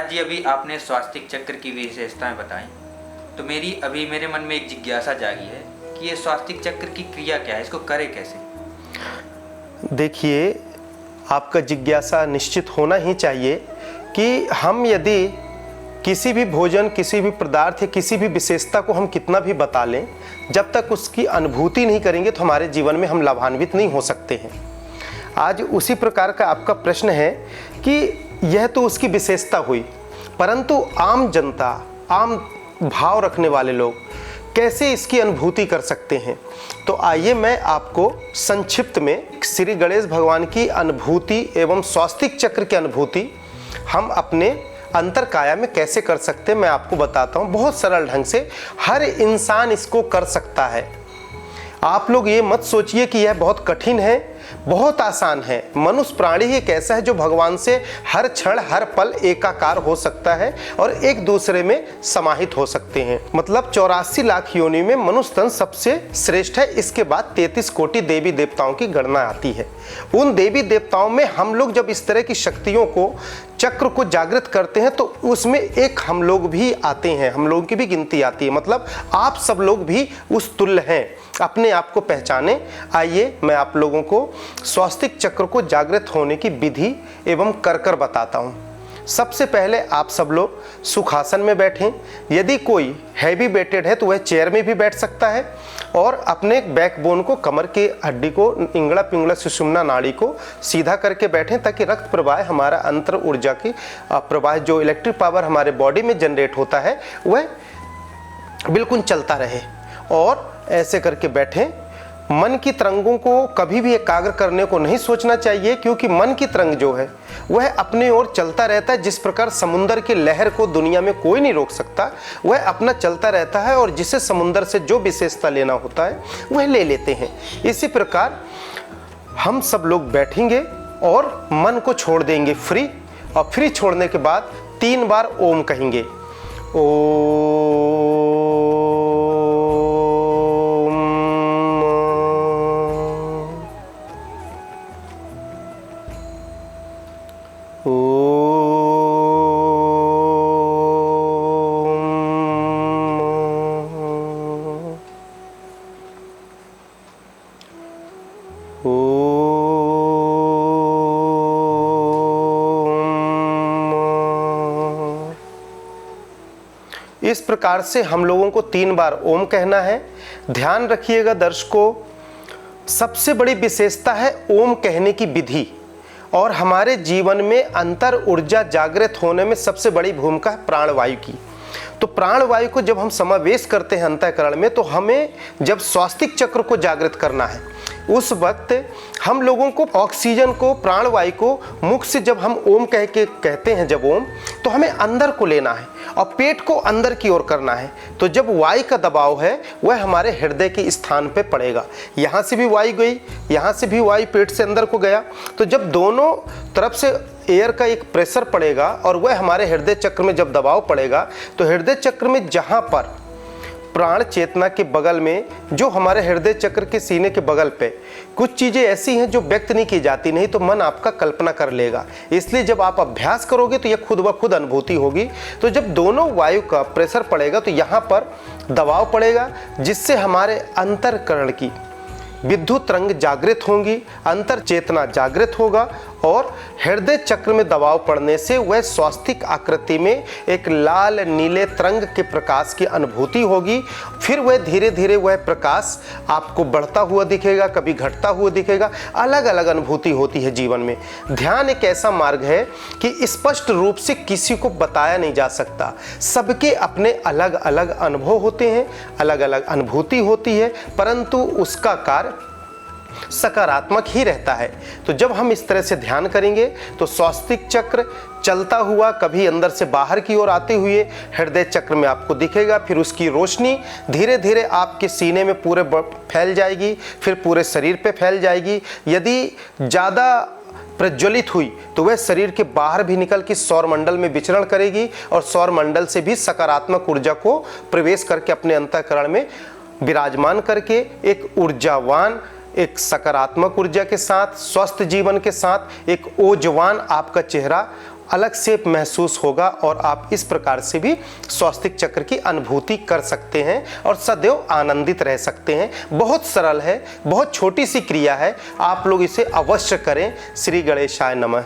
महाराज जी, अभी आपने स्वास्तिक चक्र की विशेषताएं बताई, तो मेरे मन में एक जिज्ञासा जागी है कि ये स्वास्तिक चक्र की क्रिया क्या है, इसको करे कैसे? देखिए, आपका जिज्ञासा निश्चित होना ही चाहिए कि हम यदि किसी भी भोजन, किसी भी पदार्थ या किसी भी विशेषता को हम कितना भी बता लें, जब तक उसकी अनुभूति नहीं करेंगे तो हमारे जीवन में हम लाभान्वित नहीं हो सकते हैं। आज उसी प्रकार का आपका प्रश्न है कि यह तो उसकी विशेषता हुई, परंतु आम जनता, आम भाव रखने वाले लोग कैसे इसकी अनुभूति कर सकते हैं। तो आइए मैं आपको संक्षिप्त में श्री गणेश भगवान की अनुभूति एवं स्वास्तिक चक्र की अनुभूति हम अपने अंतर काया में कैसे कर सकते हैं मैं आपको बताता हूँ। बहुत सरल ढंग से हर इंसान इसको कर सकता है। आप लोग ये मत सोचिए कि यह बहुत कठिन है, बहुत आसान है। मनुष्य प्राणी ही एक ऐसा है जो भगवान से हर क्षण हर पल एकाकार हो सकता है और एक दूसरे में समाहित हो सकते हैं। मतलब 84 लाख योनि में मनुष्य तन सबसे श्रेष्ठ है। इसके बाद 33 कोटि देवी देवताओं की गणना आती है। उन देवी देवताओं में हम लोग जब इस तरह की शक्तियों को, चक्र को जागृत करते हैं तो उसमें एक हम लोग भी आते हैं, हम लोगों की भी गिनती आती है। मतलब आप सब लोग भी उस तुल्य हैं। अपने आप को पहचाने। आइए मैं आप लोगों को स्वास्तिक चक्र को जागृत होने की विधि एवं कर बताता हूँ। सबसे पहले आप सब लोग सुखासन में बैठें। यदि कोई हैवी वेटेड है तो वह चेयर में भी बैठ सकता है और अपने बैकबोन को, कमर की हड्डी को, इंगड़ा पिंगड़ा सुषुम्ना नाड़ी को सीधा करके बैठें ताकि रक्त प्रवाह, हमारा अंतर ऊर्जा की प्रवाह, जो इलेक्ट्रिक पावर हमारे बॉडी में जनरेट होता है वह बिल्कुल चलता रहे। और ऐसे करके बैठें। मन की तरंगों को कभी भी एकाग्र करने को नहीं सोचना चाहिए, क्योंकि मन की तरंग जो है वह अपने ओर चलता रहता है। जिस प्रकार समुद्र की लहर को दुनिया में कोई नहीं रोक सकता, वह अपना चलता रहता है और जिसे समुद्र से जो विशेषता लेना होता है वह ले लेते हैं। इसी प्रकार हम सब लोग बैठेंगे और मन को छोड़ देंगे फ्री। और फ्री छोड़ने के बाद 3 बार ओम कहेंगे। इस प्रकार से हम लोगों को 3 बार ओम कहना है। ध्यान रखिएगा दर्शकों, सबसे बड़ी विशेषता है ओम कहने की विधि। और हमारे जीवन में अंतर ऊर्जा जागृत होने में सबसे बड़ी भूमिका है प्राणवायु की। तो प्राणवायु को जब हम समावेश करते हैं अंतःकरण में, तो हमें जब स्वास्तिक चक्र को जागृत करना है उस वक्त हम लोगों को ऑक्सीजन को, प्राणवायु को मुख से जब हम ओम कह के कहते हैं, जब ओम, तो हमें अंदर को लेना है और पेट को अंदर की ओर करना है। तो जब वायु का दबाव है वह हमारे हृदय के स्थान पे पड़ेगा। यहाँ से भी वायु गई, यहाँ से भी वायु पेट से अंदर को गया। तो जब दोनों तरफ से एयर का एक प्रेशर पड़ेगा और वह हमारे हृदय चक्र में जब दबाव पड़ेगा, तो हृदय चक्र में जहाँ पर प्राण चेतना के बगल में, जो हमारे हृदय चक्र के सीने के बगल पे कुछ चीज़ें ऐसी हैं जो व्यक्त नहीं की जाती, नहीं तो मन आपका कल्पना कर लेगा। इसलिए जब आप अभ्यास करोगे तो यह खुद ब खुद अनुभूति होगी। तो जब दोनों वायु का प्रेशर पड़ेगा तो यहाँ पर दबाव पड़ेगा, जिससे हमारे अंतःकरण की विद्युत तरंग जागृत होंगी, अंतर चेतना जागृत होगा और हृदय चक्र में दबाव पड़ने से वह स्वास्तिक आकृति में एक लाल नीले तरंग के प्रकाश की अनुभूति होगी। फिर वह धीरे धीरे वह प्रकाश आपको बढ़ता हुआ दिखेगा, कभी घटता हुआ दिखेगा। अलग अलग अनुभूति होती है जीवन में। ध्यान एक ऐसा मार्ग है कि स्पष्ट रूप से किसी को बताया नहीं जा सकता। सबके अपने अलग अलग अनुभव होते हैं, अलग अलग अनुभूति होती है, परंतु उसका कार्य सकारात्मक ही रहता है। तो जब हम इस तरह से ध्यान करेंगे तो स्वास्तिक चक्र चलता हुआ कभी अंदर से बाहर की ओर आते हुए हृदय चक्र में आपको दिखेगा। फिर उसकी रोशनी धीरे धीरे आपके सीने में पूरे फैल जाएगी, फिर पूरे शरीर पे फैल जाएगी। यदि ज़्यादा प्रज्वलित हुई तो वह शरीर के बाहर भी निकल के सौर मंडल में विचरण करेगी और सौर मंडल से भी सकारात्मक ऊर्जा को प्रवेश करके अपने अंतःकरण में विराजमान करके एक ऊर्जावान, एक सकारात्मक ऊर्जा के साथ, स्वस्थ जीवन के साथ एक ओजवान आपका चेहरा अलग से महसूस होगा और आप इस प्रकार से भी स्वास्तिक चक्र की अनुभूति कर सकते हैं और सदैव आनंदित रह सकते हैं। बहुत सरल है, बहुत छोटी सी क्रिया है, आप लोग इसे अवश्य करें। श्री गणेशाय नमः।